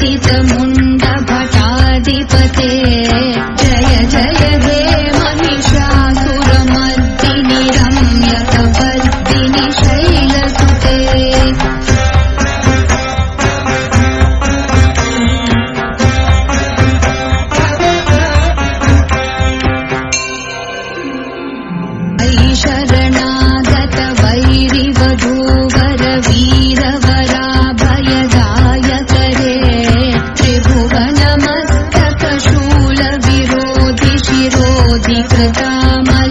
कल्पितमुण्डभटाधिपते जय जय हे महिषासुरमर्दिनि रम्यकपर्दिनि शैलसुते शरणागत वैरिवधूवर वीरवराभयदायकरे त्रिभुवनमस्तकशूल विरोधि शिरोधि कृतामलशूलकरे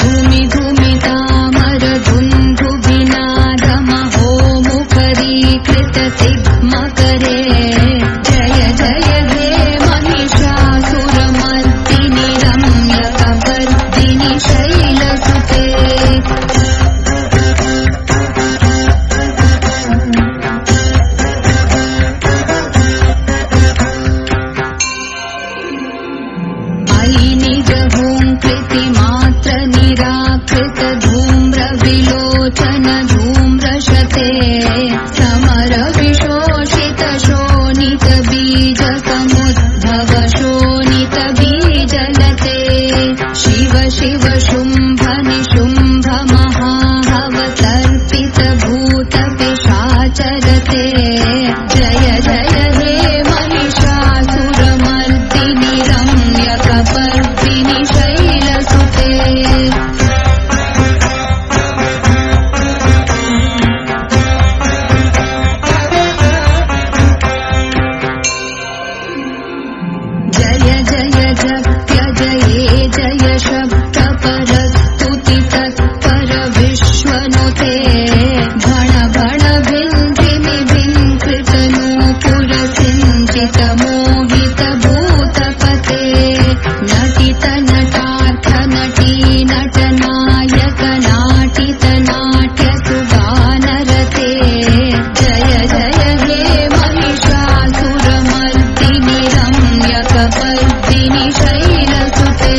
धूमि धूमितामर धुन्धुभिनादमहोमुखरीकृत तिग्मकरे जय जय हे महिषासुरमर्दिनि रम्यकपर्दिनि शैलसुते अयि निजहूङ्कृतिमात्र निराकृत धूम्रविलोचन धूम्रशते समर विशोषित शोणित बीज समुद्भव शोणित बीजलते शिव शिव शुम्भ निशुम्भ महाहवतर्पित भूत पिशाचरते जय जय हे महिषासुरमर्दिनि रम्यकपर्दिनि शैलसुते जय जय जप्य जये जय शब्द परस्तुति तत्पर विश्वनुते भण भण भिन्धिमि भिङ्कृत नूपुर सिञ्चित मोहित भूतपते नटित नटार्थ नटी नटनायक नाटित नाट्य सुगानरते जय जय हे महिषासुरमर्दिनि रम्यकपर्दिनि शैलसुते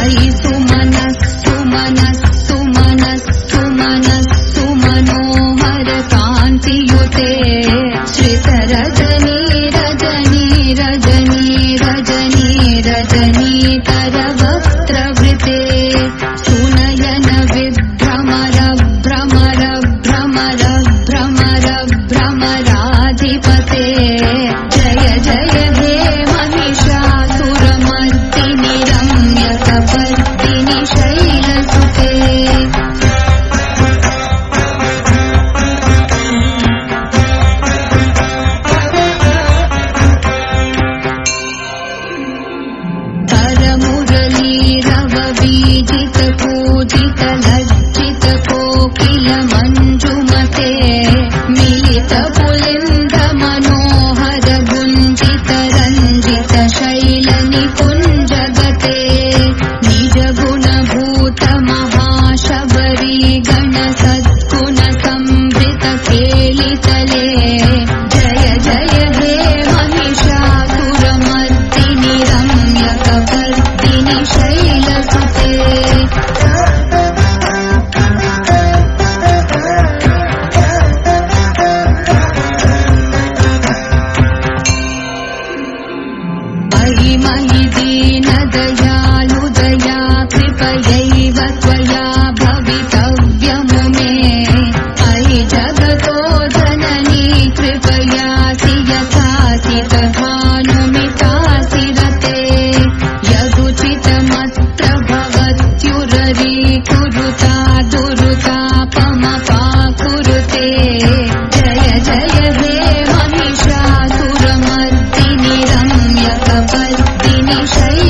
अयि सुमनस्सु मनस्सु मनस्सु मनस्सु मनोहर कान्तियुते श्रितरजनी रजनी रजनी रजनी रजनीकर वक्त्रवृते सुनयन विभ्रमर भ्रमर भ्रमर भ्रमर भ्रमराधिपते जय जय हे महिषासुरमर्दिनि रम्यकपर्दिनि शैलसुते करमुरलीरव बीजित पूजित लज्जित कोकिल मञ्जुमते मिलित पुलिन्द मनोहर गुञ्जित रञ्जित शैल निकुञ्जगते निज गुणभूत महाशबरी गण सद्गुण संभृत केलितले जय जय हे महिषासुरमर्दिनि रम्यकपर्दिनि शैलसुते अयि मयि दीनदयालुदया कृपयैव त्वया भवितव्यमुमे अयि जगतो जननी कृपयासि यथासि तथानुमितासि रते यदुचितमत्र भवत्युररी कुरुता दुरुतापमपाकुरुते जय जय हे महिषासुरमर्दिनि रम्यकपर्दिनि शैलसुते